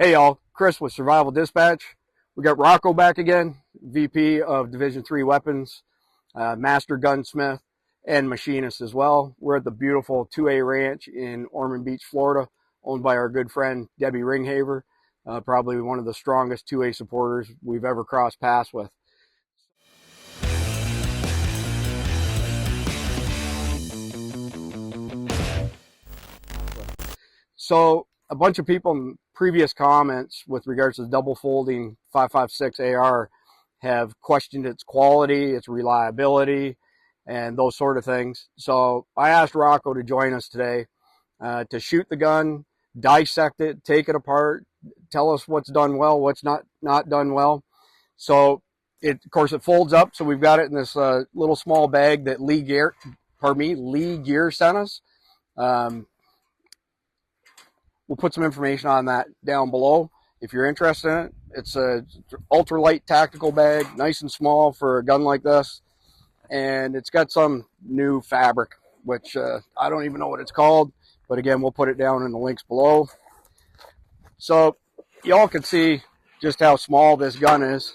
Hey y'all, Chris with Survival Dispatch. We got Rocco back again, VP of Division 3 Weapons, Master Gunsmith, and Machinist as well. We're at the beautiful 2A Ranch in Ormond Beach, Florida, owned by our good friend Debbie Ringhaver, probably one of the strongest 2A supporters we've ever crossed paths with. So a bunch of people in previous comments with regards to the double folding 5.56 AR have questioned its quality, its reliability, and those sort of things. So I asked Rocco to join us today to shoot the gun, dissect it, take it apart, tell us what's done well, what's not done well. So of course it folds up. So we've got it in this little small bag that Lee Gear sent us. We'll put some information on that down below if you're interested in it. It's a ultralight tactical bag, nice and small for a gun like this. And it's got some new fabric, which I don't even know what it's called. But again, we'll put it down in the links below. So y'all can see just how small this gun is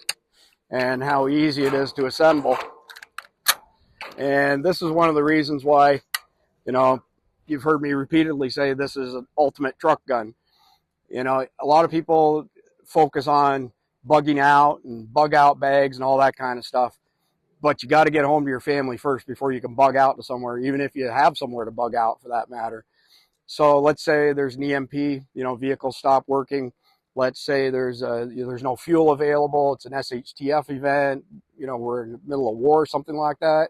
and how easy it is to assemble. And this is one of the reasons why, you've heard me repeatedly say this is an ultimate truck gun. A lot of people focus on bugging out and bug out bags and all that kind of stuff. But you got to get home to your family first before you can bug out to somewhere, even if you have somewhere to bug out for that matter. So let's say there's an EMP, vehicle stop working. Let's say there's no fuel available. It's an SHTF event. We're in the middle of war, something like that.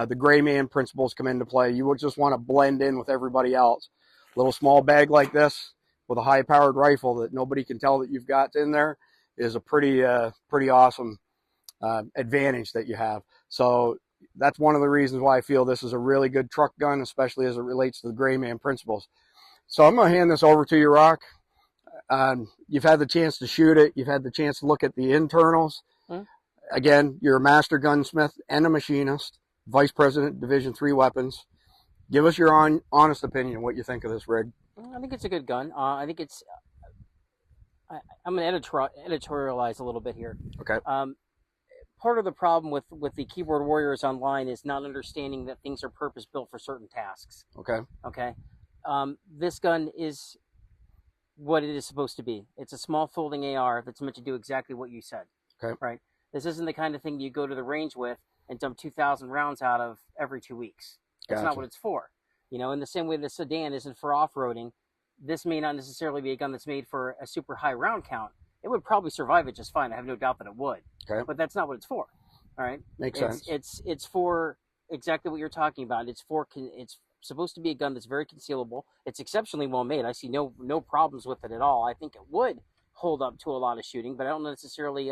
The gray man principles come into play. You would just want to blend in with everybody else. A little small bag like this with a high-powered rifle that nobody can tell that you've got in there is a pretty awesome advantage that you have. So that's one of the reasons why I feel this is a really good truck gun, especially as it relates to the gray man principles. So I'm going to hand this over to you, Rock. You've had the chance to shoot it. You've had the chance to look at the internals. Again, you're a master gunsmith and a machinist. Vice President, Division 3 Weapons. Give us your honest opinion of what you think of this rig. I think it's a good gun. I think it's... I'm going to editorialize a little bit here. Okay. Part of the problem with the keyboard warriors online is not understanding that things are purpose-built for certain tasks. Okay. Okay. This gun is what it is supposed to be. It's a small folding AR that's meant to do exactly what you said. Okay. Right? This isn't the kind of thing you go to the range with and dump 2,000 rounds out of every 2 weeks. That's not what it's for. In the same way the sedan isn't for off-roading, this may not necessarily be a gun that's made for a super high round count. It would probably survive it just fine. I have no doubt that it would. Okay. But that's not what it's for. All right? Makes sense. It's for exactly what you're talking about. It's supposed to be a gun that's very concealable. It's exceptionally well made. I see no problems with it at all. I think it would hold up to a lot of shooting, but I don't necessarily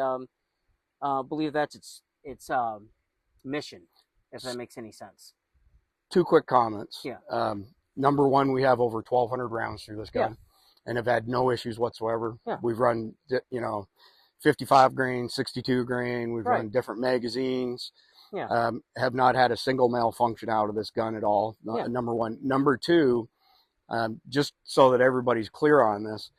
believe that's its mission, if that makes any sense. 2 quick comments. Yeah. Number one, we have over 1,200 rounds through this gun, and have had no issues whatsoever. Yeah. We've run, 55 grain, 62 grain. We've run different magazines. Yeah. Have not had a single malfunction out of this gun at all. Number one. Number two, just so that everybody's clear on this,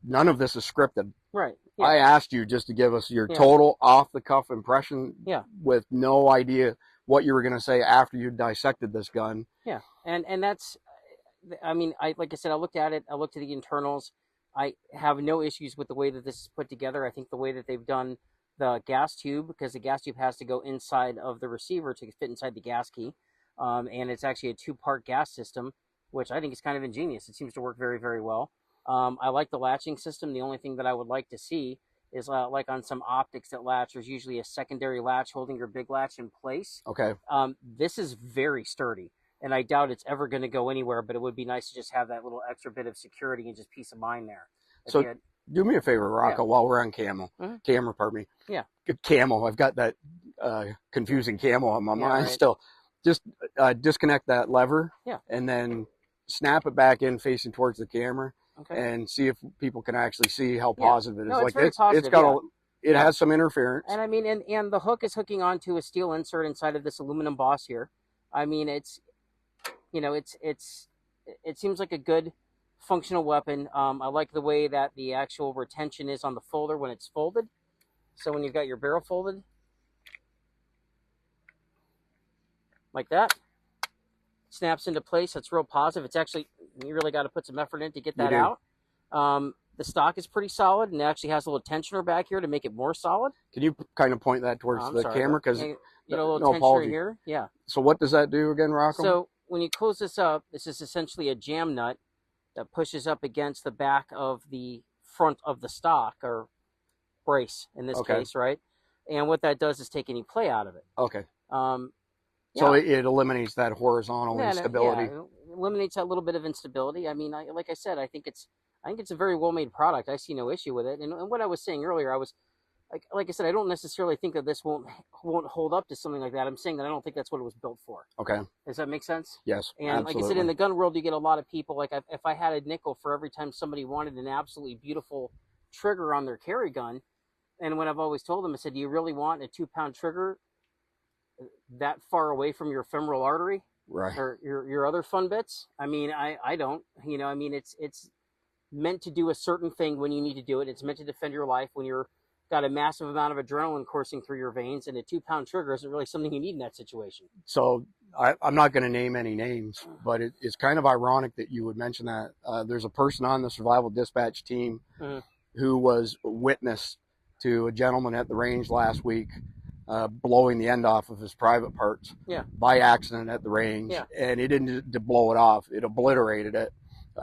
none of this is scripted. Right. Yeah. I asked you just to give us your total off-the-cuff impression with no idea what you were going to say after you dissected this gun. Yeah, and that's, like I said, I looked at it. I looked at the internals. I have no issues with the way that this is put together. I think the way that they've done the gas tube, because the gas tube has to go inside of the receiver to fit inside the gas key, and it's actually a 2-part gas system, which I think is kind of ingenious. It seems to work very, very well. I like the latching system. The only thing that I would like to see is like on some optics that latch, there's usually a secondary latch holding your big latch in place. Okay. This is very sturdy, and I doubt it's ever going to go anywhere, but it would be nice to just have that little extra bit of security and just peace of mind there. So do me a favor, Rocco, while we're on camera, pardon me. Yeah. Camo. I've got that confusing camo on my mind still. Just disconnect that lever and then snap it back in facing towards the camera. Okay. And see if people can actually see how positive it is. No, like it's got it has some interference. And I mean, and the hook is hooking onto a steel insert inside of this aluminum boss here. I mean, it seems like a good functional weapon. I like the way that the actual retention is on the folder when it's folded. So when you've got your barrel folded, like that, snaps into place. That's real positive. It's actually, you really got to put some effort in to get that out. The stock is pretty solid, and it actually has a little tensioner back here to make it more solid. Can you kind of point that towards the camera? Because a little tensioner here. Yeah. So what does that do again, Rocco? So when you close this up, this is essentially a jam nut that pushes up against the back of the front of the stock, or brace in this case, right? And what that does is take any play out of it. Okay. So it eliminates that horizontal instability. Yeah, it eliminates that little bit of instability. I mean, like I said, I think it's a very well made product. I see no issue with it. And what I was saying earlier, I was like I said, I don't necessarily think that this won't hold up to something like that. I'm saying that I don't think that's what it was built for. Okay. Does that make sense? Yes. And absolutely. like I said, in the gun world, you get a lot of people. Like if I had a nickel for every time somebody wanted an absolutely beautiful trigger on their carry gun, and when I've always told them, I said, do you really want a 2-pound trigger that far away from your femoral artery, right, or your other fun bits? I mean, I don't. You know, I mean, it's meant to do a certain thing when you need to do it. It's meant to defend your life when you're got a massive amount of adrenaline coursing through your veins, and a 2-pound trigger isn't really something you need in that situation. So I'm not going to name any names, but it's kind of ironic that you would mention that. There's a person on the survival dispatch team who was witness to a gentleman at the range last week blowing the end off of his private parts by accident at the range. And he didn't blow it off. It obliterated it.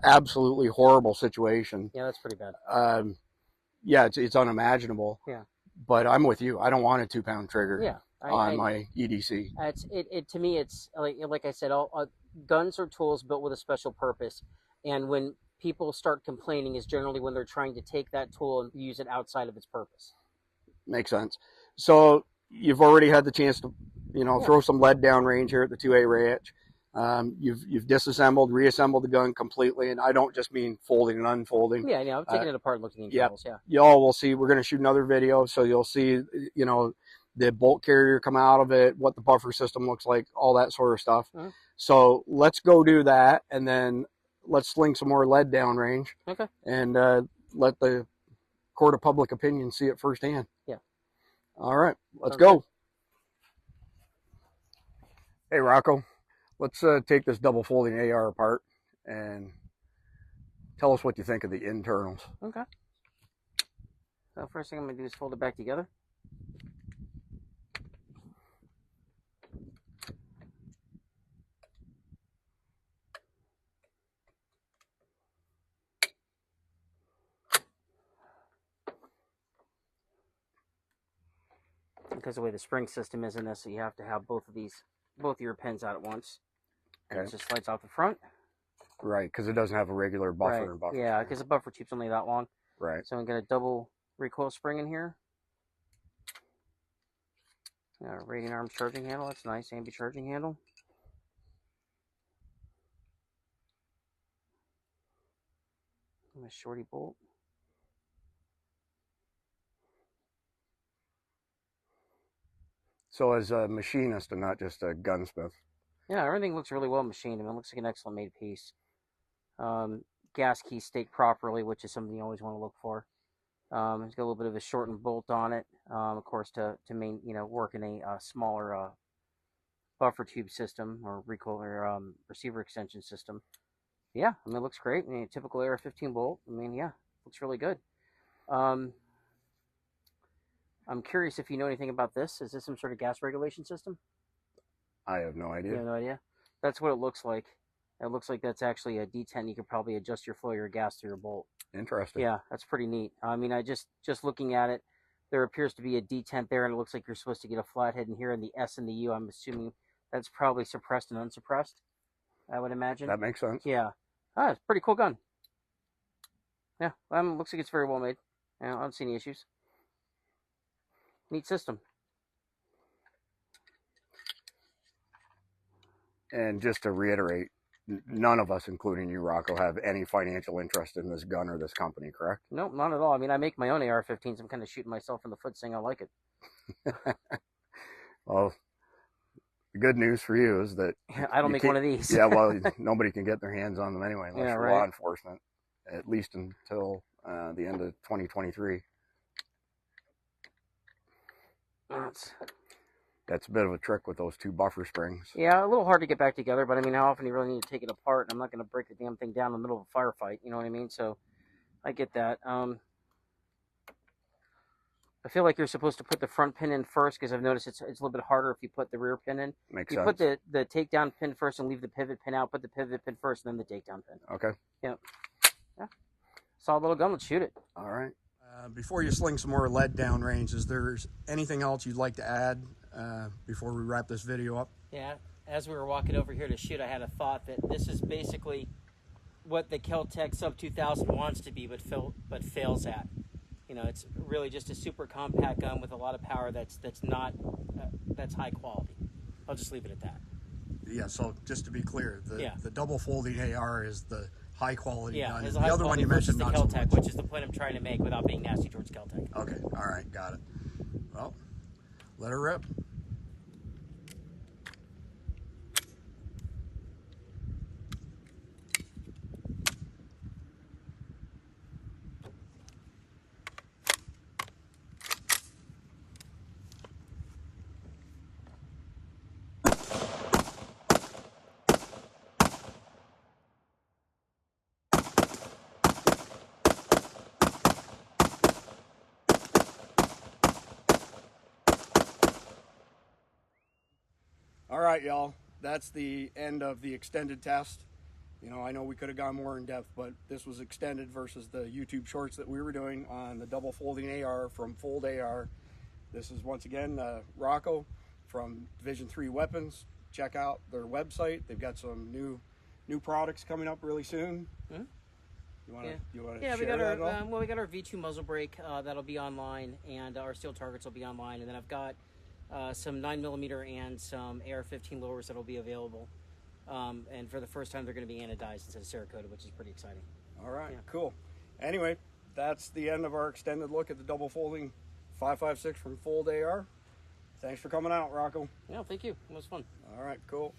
Absolutely horrible situation. Yeah, that's pretty bad. Yeah, it's unimaginable. Yeah. But I'm with you. I don't want a 2-pound trigger on my EDC. To me, it's like I said, all guns are tools built with a special purpose. And when people start complaining is generally when they're trying to take that tool and use it outside of its purpose. Makes sense. So you've already had the chance to, throw some lead down range here at the 2A ranch. You've disassembled, reassembled the gun completely, and I don't just mean folding and unfolding. Yeah, I've taken it apart and looked at the internals. Y'all will see. We're going to shoot another video, so you'll see, the bolt carrier come out of it, what the buffer system looks like, all that sort of stuff. So let's go do that, and then let's sling some more lead down range. Okay. And let the court of public opinion see it firsthand. Yeah. All right, let's go. Hey, Rocco. Let's take this double folding AR apart and tell us what you think of the internals. Okay. So first thing I'm going to do is fold it back together. Because of the way the spring system is in this, so you have to have both of your pins out at once. And it just slides off the front. Right, because it doesn't have a regular buffer. Right. Yeah, because the buffer tube's only that long. Right. So I'm going to double recoil spring in here. Rating arm charging handle. That's nice. Ambi charging handle. And a shorty bolt. So as a machinist and not just a gunsmith. Yeah, everything looks really well machined. I mean, it looks like an excellent made piece. Gas key staked properly, which is something you always want to look for. It's got a little bit of a shortened bolt on it, of course, to work in a smaller buffer tube system or recoil or receiver extension system. Yeah, I mean, it looks great. I mean, a typical AR15 bolt. I mean, yeah, looks really good. I'm curious if you know anything about this. Is this some sort of gas regulation system? I have no idea. You have no idea? That's what it looks like. It looks like that's actually a detent. You could probably adjust your flow of your gas through your bolt. Interesting. Yeah, that's pretty neat. I mean, I just looking at it, there appears to be a detent there, and it looks like you're supposed to get a flathead in here, and the S and the U, I'm assuming that's probably suppressed and unsuppressed, I would imagine. That makes sense. Yeah. It's a pretty cool gun. Yeah, looks like it's very well made. I don't see any issues. Neat system. And just to reiterate, none of us, including you, Rocco, have any financial interest in this gun or this company, correct? Nope, not at all. I mean, I make my own AR-15s. I'm kind of shooting myself in the foot saying I like it. Well, the good news for you is that I don't make one of these. Yeah, well, nobody can get their hands on them anyway unless you're law enforcement. at least until the end of 2023. That's a bit of a trick with those two buffer springs. Yeah, a little hard to get back together, but I mean, how often do you really need to take it apart? I'm not going to break the damn thing down in the middle of a firefight, you know what I mean? So I get that. I feel like you're supposed to put the front pin in first, because I've noticed it's a little bit harder if you put the rear pin in. Makes you sense. Put the takedown pin first and leave the pivot pin out. Put the pivot pin first and then the takedown pin. Okay. Yep. Yeah. Solid little gun. Let's shoot it. All right. Before you sling some more lead down range, is there anything else you'd like to add before we wrap this video up? Yeah. As we were walking over here to shoot, I had a thought that this is basically what the Kel-Tec Sub 2000 wants to be, but fails at. You know, it's really just a super compact gun with a lot of power that's high quality. I'll just leave it at that. Yeah, so just to be clear, the double folding AR is the high quality gun. It's the other one you mentioned, the not Kel-Tec, so much. which is the point I'm trying to make without being nasty towards Kel-Tec. Okay, all right, got it. Well, let her rip. All right, y'all, that's the end of the extended test. You know, I know we could have gone more in depth, but this was extended versus the YouTube shorts that we were doing on the double folding AR from Fold AR. This is once again Rocco from Division 3 Weapons. Check out their website. They've got some new products coming up really soon. Mm-hmm. You want to share we got that our we got our V2 muzzle brake that'll be online, and our steel targets will be online, and then I've got some 9mm and some AR15 lowers that'll be available. And for the first time, they're going to be anodized instead of Cerakoted, which is pretty exciting. All right, cool. Anyway, that's the end of our extended look at the double folding 5.56 from Fold AR. Thanks for coming out, Rocco. Yeah, thank you. It was fun. All right, cool.